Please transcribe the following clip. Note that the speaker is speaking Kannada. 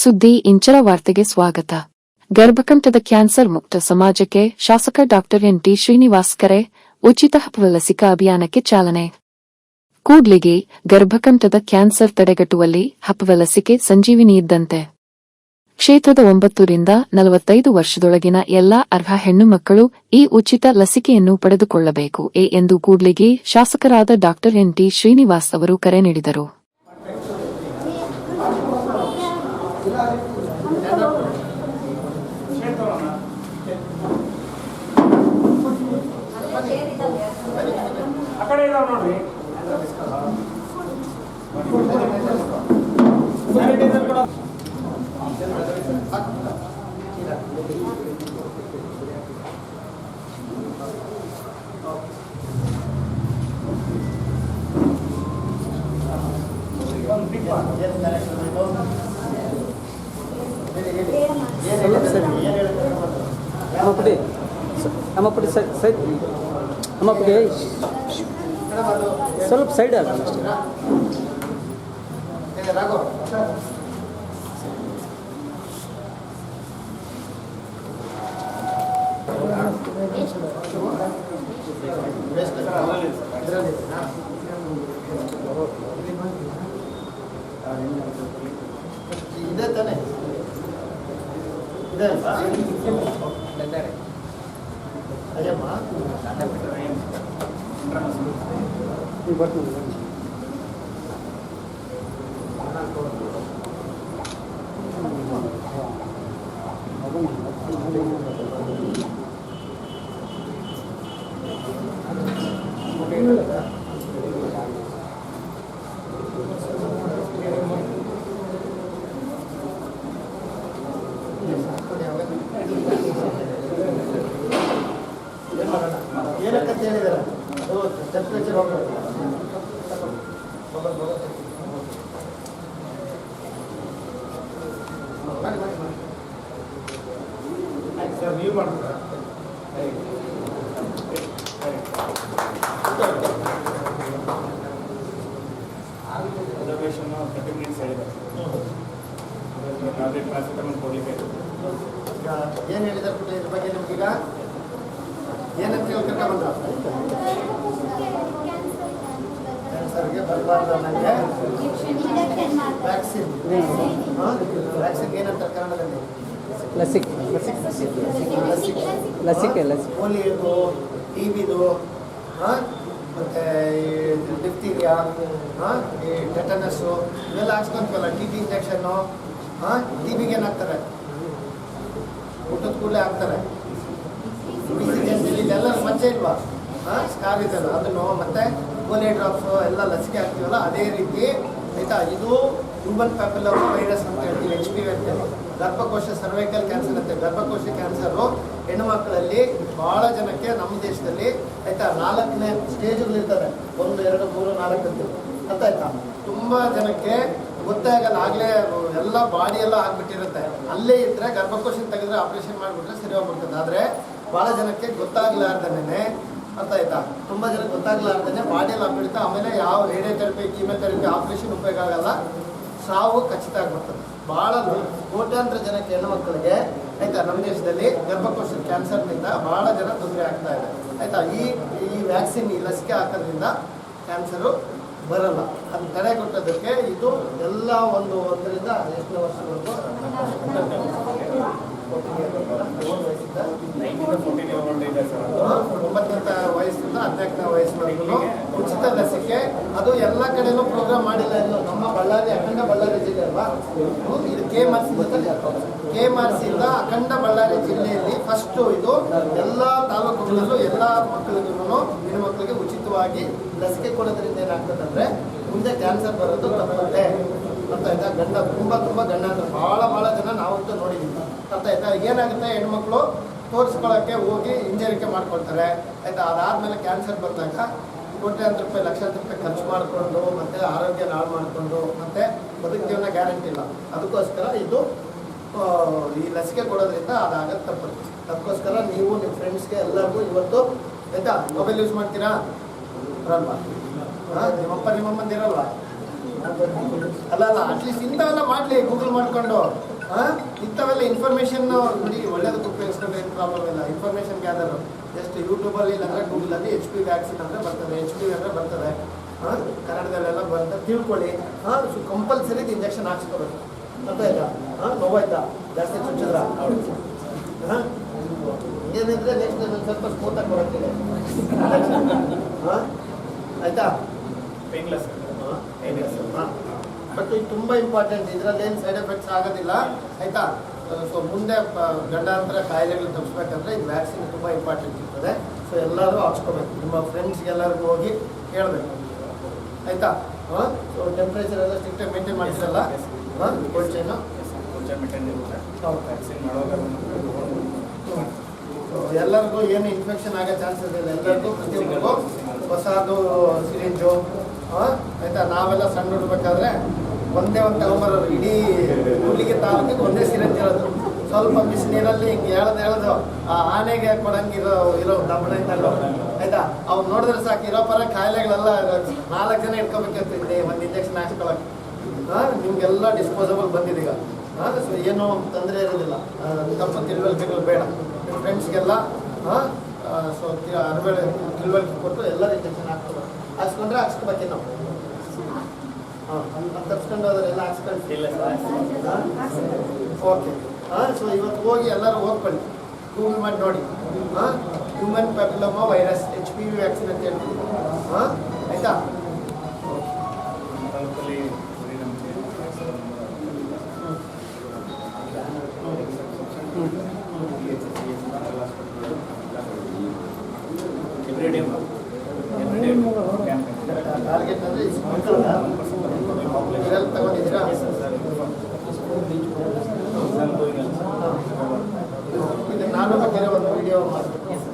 ಸುದ್ದಿ ಇಂಚರ ವಾರ್ತೆಗೆ ಸ್ವಾಗತ. ಗರ್ಭಕಂಠದ ಕ್ಯಾನ್ಸರ್ ಮುಕ್ತ ಸಮಾಜಕ್ಕೆ ಶಾಸಕ ಡಾ ಎನ್.ಟಿ. ಶ್ರೀನಿವಾಸ್ ಕರೆ, ಉಚಿತ ಹಬ್ಬ ಲಸಿಕಾ ಅಭಿಯಾನಕ್ಕೆ ಚಾಲನೆ. ಕೂಡ್ಲಿಗಿ ಗರ್ಭಕಂಠದ ಕ್ಯಾನ್ಸರ್ ತಡೆಗಟ್ಟುವಲ್ಲಿ ಹಬ್ಬ ಲಸಿಕೆ ಸಂಜೀವಿನಿ ಇದ್ದಂತೆ. ಕ್ಷೇತ್ರದ 9 ರಿಂದ 45 ವರ್ಷದೊಳಗಿನ ಎಲ್ಲಾ ಅರ್ಹ ಹೆಣ್ಣು ಮಕ್ಕಳು ಈ ಉಚಿತ ಲಸಿಕೆಯನ್ನು ಪಡೆದುಕೊಳ್ಳಬೇಕು ಎಂದು ಕೂಡ್ಲಿಗಿ ಶಾಸಕರಾದ ಡಾ ಎನ್.ಟಿ. ಶ್ರೀನಿವಾಸ್ ಅವರು ಕರೆ ನೀಡಿದರು. ಸ್ವಲ್ಪ ಸೈಡ್ ಆಗ ಇದೆ ತಾನೆ ಇದೆ ಅಲ್ವಾ ಅಯ್ಯಮ್ಮ ಏನಕ್ಕಂತ ಹೇಳಿದಾರ ಅದು ಟೆಂಪ್ರೇಚರ್ ಸರ್ ನೀವು ಮಾಡ್ತೀರಾ ರಿಸರ್ವೇಷನ್ 30 ಮಿನಿಟ್ಸ್ ಹೇಳಿದ್ದಾರೆ. ಟ್ಯಾಬ್ಲೆಟ್ ಪ್ಯಾರಾಸಿಟಮಾಲ್ ಕೊಡಲಿಕ್ಕೆ ಏನು ಹೇಳಿದ್ದಾರೆ ಪುಟ್ಟ ಇದ್ರ ಬಗ್ಗೆ ನಿಮ್ಗೀಗ ಏನಂತ ಹೇಳ್ಕೊಂಡ ಬಂದ ಕ್ಯಾನ್ಸರ್ಗೆ ಬರಬಾರ್ದು ನನಗೆ ವ್ಯಾಕ್ಸಿನ್ ವ್ಯಾಕ್ಸಿನ್ ಏನಂತಾರೆ ಕನ್ನಡದಲ್ಲಿ? ಲಸಿಕೆ ಲಸಿಕೆ ಲಸಿಕೆ ಪೋಲಿಯೋದು, ಟಿಬಿದು, ಮತ್ತು ಡಿಫ್ತೀರಿಯಾ, ಈ ಟೆಟನಸ್ಸು ಇವೆಲ್ಲ ಹಾಕ್ಸ್ಕೊಂತೀವಲ್ಲ. ಟಿ ಬಿ ಇಂಜೆಕ್ಷನ್ನು, ಟಿ ಬಿಗೆ ಏನಾಗ್ತಾರೆ? ಊಟದ ಕೂಡಲೇ ಹಾಕ್ತಾರೆ. ಇದೆಲ್ಲ ಮಚ್ಚೆ ಇಲ್ವಾ? ಸ್ಕಾರ್ ಇದೆಲ್ಲ ಅದನ್ನು ಮತ್ತೆ ಪೋಲಿಯೋ ಡ್ರಾಪ್ಸು ಎಲ್ಲ ಲಸಿಕೆ ಹಾಕ್ತೀವಲ್ಲ ಅದೇ ರೀತಿ ಆಯಿತಾ. ಇದು ಹ್ಯೂಮನ್ ಪ್ಯಾಪಿಲೋಮಾ ವೈರಸ್ ಅಂತ ಹೇಳ್ತೀವಿ, HPV ಅಂತೇಳಿ. ಗರ್ಭಕೋಶ ಸರ್ವೈಕಲ್ ಕ್ಯಾನ್ಸರ್ ಅಂತೆ. ಗರ್ಭಕೋಶ ಕ್ಯಾನ್ಸರು ಹೆಣ್ಣು ಮಕ್ಕಳಲ್ಲಿ ಭಾಳ ಜನಕ್ಕೆ ನಮ್ಮ ದೇಶದಲ್ಲಿ ಆಯಿತಾ 4ನೇ ಸ್ಟೇಜ್ಗಳಿರ್ತದೆ. 1, 2, 3, 4 ಅಂತ ಆಯಿತಾ. ತುಂಬ ಜನಕ್ಕೆ ಗೊತ್ತಾಗಲ್ಲ, ಆಗಲೇ ಎಲ್ಲ ಬಾಡಿ ಎಲ್ಲ ಆಗಿಬಿಟ್ಟಿರುತ್ತೆ. ಅಲ್ಲೇ ಇದ್ದರೆ ಗರ್ಭಕೋಶ ತೆಗೆದ್ರೆ ಆಪ್ರೇಷನ್ ಮಾಡಿಬಿಟ್ರೆ ಸರಿ ಹೋಗ್ಬಿಡ್ತದೆ. ಆದರೆ ಭಾಳ ಜನಕ್ಕೆ ಗೊತ್ತಾಗ್ಲಾರ್ದೇ ಅಂತ ಆಯ್ತಾ, ತುಂಬ ಜನಕ್ಕೆ ಗೊತ್ತಾಗ್ಲಾರ್ದೇ ಬಾಡಿಯಲ್ಲಿ ಆಗ್ಬಿಡುತ್ತೆ. ಆಮೇಲೆ ಯಾವ ರೇಡಿಯೋಥೆರಪಿ, ಕೀಮೋಥೆರಪಿ, ಆಪ್ರೇಷನ್ ಉಪಯೋಗ ಆಗಲ್ಲ, ಸಾವು ಖಚಿತ ಆಗ್ಬಿಡ್ತದೆ. ಭಾಳ ಕೋಟ್ಯಾಂತರ ಜನಕ್ಕೆ ಹೆಣ್ಣು ಮಕ್ಕಳಿಗೆ ಆಯಿತಾ ನಮ್ಮ ದೇಶದಲ್ಲಿ ಗರ್ಭಕೋಶದ ಕ್ಯಾನ್ಸರ್ನಿಂದ ಭಾಳ ಜನ ತೊಂದರೆ ಆಗ್ತಾ ಇದೆ ಆಯಿತಾ. ಈ ವ್ಯಾಕ್ಸಿನ್, ಈ ಲಸಿಕೆ ಹಾಕೋದ್ರಿಂದ ಕ್ಯಾನ್ಸರು ಬರಲ್ಲ. ಅದು ತಡೆಗಟ್ಟೋದಕ್ಕೆ ಇದು ಎಲ್ಲ 1 ರಿಂದ ಎಷ್ಟನೇ ವರ್ಷವರೆಗೂ 9ನೇ ವಯಸ್ಸಿಂದ 14ನೇ ವಯಸ್ಸಿನವರೆಗೂ ಉಚಿತ ಲಸಿಕೆ. ಅದು ಎಲ್ಲ ಕಡೆನೂ ಪ್ರೋಗ್ರಾಮ್ ಮಾಡಿಲ್ಲ. ಇದು ನಮ್ಮ ಬಳ್ಳಾರಿ, ಅಖಂಡ ಬಳ್ಳಾರಿ ಜಿಲ್ಲೆ ಅಲ್ವಾ ಇದು. KMRCಯಿಂದ ಅಖಂಡ ಬಳ್ಳಾರಿ ಜಿಲ್ಲೆಯಲ್ಲಿ ಫಸ್ಟು ಇದು ಎಲ್ಲ ತಾಲೂಕುಗಳಲ್ಲೂ ಎಲ್ಲ ಮಕ್ಕಳಿಗೂ, ಹೆಣ್ಣು ಮಕ್ಕಳಿಗೆ ಉಚಿತವಾಗಿ ಲಸಿಕೆ ಕೊಡೋದ್ರಿಂದ ಏನಾಗ್ತದಂದ್ರೆ ಮುಂದೆ ಕ್ಯಾನ್ಸರ್ ಬರೋದು ತಪ್ಪುತ್ತೆ ಅಂತ ಆಯ್ತಾ. ತುಂಬ ಗಂಡ ಅಂದ್ರೆ ಭಾಳ ಜನ ನಾವಂತೂ ನೋಡಿದ್ದೀವಿ ಅಂತ ಆಯ್ತಾ. ಏನಾಗುತ್ತೆ, ಹೆಣ್ಮಕ್ಳು ತೋರಿಸ್ಕೊಳ್ಳೋಕ್ಕೆ ಹೋಗಿ ಇಂಜರಿಕೆ ಮಾಡ್ಕೊಳ್ತಾರೆ ಆಯಿತಾ. ಅದಾದಮೇಲೆ ಕ್ಯಾನ್ಸರ್ ಬಂದಾಗ ಕೋಟ್ಯಾಂತರ ರೂಪಾಯಿ, ಲಕ್ಷಾಂತರ ರೂಪಾಯಿ ಖರ್ಚು ಮಾಡಿಕೊಂಡು ಮತ್ತು ಆರೋಗ್ಯ ಹಾಳು ಮಾಡಿಕೊಂಡು ಮತ್ತು ಬದುಕು ಜೀವನ ಗ್ಯಾರಂಟಿ ಇಲ್ಲ. ಅದಕ್ಕೋಸ್ಕರ ಇದು ಈ ಲಸಿಕೆ ಕೊಡೋದ್ರಿಂದ ಅದಾಗತ್ತೆ ತಪ್ಪುತ್ತೆ. ಅದಕ್ಕೋಸ್ಕರ ನೀವು ನಿಮ್ಮ ಫ್ರೆಂಡ್ಸ್ಗೆ ಎಲ್ಲರಿಗೂ ಇವತ್ತು ಆಯಿತಾ ಮೊಬೈಲ್ ಯೂಸ್ ಮಾಡ್ತೀರಾ? ಬರಲ್ವಾ? ನಿಮ್ಮಪ್ಪ ನಿಮ್ಮಮ್ಮಂದಿರಲ್ವಾ? ಅಲ್ಲ ಅಟ್ಲೀಸ್ಟ್ ಇಂಥವೆಲ್ಲ ಮಾಡಲಿ ಗೂಗಲ್ ಮಾಡಿಕೊಂಡು ಇಂಥವೆಲ್ಲ ಇನ್ಫಾರ್ಮೇಷನ್ ನೋಡಿ ಒಳ್ಳೇದಕ್ಕೆ ಉಪಯೋಗಿಸ್ಕೊಂಡ್ರೆ ಏನು ಪ್ರಾಬ್ಲಮ್ ಇಲ್ಲ. ಇನ್ಫಾರ್ಮೇಷನ್ ಗ್ಯಾದರ್ ಜಸ್ಟ್ ಯೂಟ್ಯೂಬಲ್ಲಿ ಇಲ್ಲಾಂದರೆ ಗೂಗಲಲ್ಲಿ HP ವ್ಯಾಕ್ಸಿನ್ ಅಂದರೆ ಬರ್ತದೆ, HPV ಅಂದರೆ ಬರ್ತದೆ, ಕನ್ನಡದಲ್ಲೆಲ್ಲ ಬರ್ತದೆ, ತಿಳ್ಕೊಳ್ಳಿ. ಸೊ ಕಂಪಲ್ಸರಿ ಇಂಜೆಕ್ಷನ್ ಹಾಕ್ಸ್ಕೋಬೇಕು. ಅರ್ಥ ಆಯ್ತಾ? ನೋವಾಯ್ತಾ? ಜಾಸ್ತಿ ಚುಚ್ಚಿದ್ರ ಏನಿದ್ರೆ ನೆಕ್ಸ್ಟ್ ಸ್ವಲ್ಪ ಸ್ಮೂತಾಗಿ ಬರೋಕ್ಕಿದೆ. ಆಯ್ತಾ? ಪೇನ್ಲೆಸ್. ಬಟ್ ಇದು ತುಂಬ ಇಂಪಾರ್ಟೆಂಟ್. ಇದರಲ್ಲಿ ಏನು ಸೈಡ್ ಎಫೆಕ್ಟ್ಸ್ ಆಗೋದಿಲ್ಲ. ಆಯಿತಾ? ಸೊ ಮುಂದೆ ಗಂಡಾಂತರ ಕಾಯಿಲೆಗಳು ತಪ್ಪಿಸ್ಬೇಕಂದ್ರೆ ಇದು ವ್ಯಾಕ್ಸಿನ್ ತುಂಬ ಇಂಪಾರ್ಟೆಂಟ್ ಇರ್ತದೆ. ಸೊ ಎಲ್ಲರೂ ಹಾಕ್ಸ್ಕೋಬೇಕು. ನಿಮ್ಮ ಫ್ರೆಂಡ್ಸ್ಗೆಲ್ಲರಿಗೂ ಹೋಗಿ ಹೇಳಬೇಕು. ಆಯಿತಾ? ಸೊ ಟೆಂಪ್ರೇಚರ್ ಎಲ್ಲ ಸ್ಟ್ರಿಕ್ಟಾಗಿ ಮೇಂಟೈನ್ ಮಾಡಿಸಲ್ಲ. ಕೋಲ್ಡ್ ಚೈನು ಎಲ್ಲರಿಗೂ ಏನು ಇನ್ಫೆಕ್ಷನ್ ಆಗೋ ಚಾನ್ಸಸ್ ಇಲ್ಲ. ಎಲ್ಲರಿಗೂ ಪ್ರತಿಯೊಬ್ಬರಿಗೂ ಹೊಸದು ಸಿರಿಂಜು. ಆಯಿತಾ? ನಾವೆಲ್ಲ ಸಣ್ಣ ಇಡಬೇಕಾದ್ರೆ ಒಂದೇ ಒಂದು ತಗೊಂಬರೋರು. ಇಡೀ ಹುಲ್ಲಿಗೆ ತಾಲೂಕಿಗೆ ಒಂದೇ ಸಿರಿಂಜ್ ಇರೋದು. ಸ್ವಲ್ಪ ಬಿಸಿನೀರಲ್ಲಿ ಹಿಂಗೆ ಎಳ್ದು ಆ ಆನೆಗೆ ಇರೋ ದಬ್ಬಣ ಇದ್ದಲ್ಲ. ಆಯಿತಾ? ಅವ್ನು ನೋಡಿದ್ರೆ ಸಾಕು ಇರೋ ಪರ ಕಾಯಿಲೆಗಳೆಲ್ಲ 4 ಜನ ಇಟ್ಕೋಬೇಕಿರ್ತೈತೆ ಒಂದು ಇಂಜೆಕ್ಷನ್ ಹಾಕ್ಸ್ಕೊಳಕ್ಕೆ. ನಿಮಗೆಲ್ಲ ಡಿಸ್ಪೋಸಬಲ್ ಬಂದಿದೆ ಈಗ. ಸೊ ಏನೂ ತೊಂದರೆ ಇರೋದಿಲ್ಲ. ತಪ್ಪು ತಿಳುವಳಿಕೆಗಳು ಬೇಡ. ನಿಮ್ಮ ಫ್ರೆಂಡ್ಸ್ಗೆಲ್ಲ ಸೊ ತಿಳುವಳಿಕೆ ಕೊಟ್ಟು ಎಲ್ಲರೂ ಇಂಜೆಕ್ಷನ್ ಹಾಕ್ಸ್ಕೊಂಡ್ರೆ ಹಾಕ್ಸ್ಕೊಬೇಕೇ ನಾವು. ತಪ್ಸ್ಕೊಂಡು ಹೋದ್ರೆಲ್ಲ ಹಾಕ್ಸ್ಕೊಂಡು ಓಕೆ. ಸೊ ಇವತ್ತು ಹೋಗಿ ಎಲ್ಲರೂ ಹೋಗ್ಕೊಳ್ಳಿ, ಗೂಗಲ್ ಮಾಡಿ ನೋಡಿ. Human papilloma virus HPV vaccine ಅಂತ ಹೇಳ್ತೀವಿ. ಆಯಿತಾ? ಟಾರ್ಗೆಟ್ ಅಂದರೆ ಇದರಲ್ಲಿ ತಗೊಂಡಿದ್ದೀರಾ? ಇದು ನಾನು ಬಗ್ಗೆ ಒಂದು ವಿಡಿಯೋ ಮಾಡ್ತೀನಿ.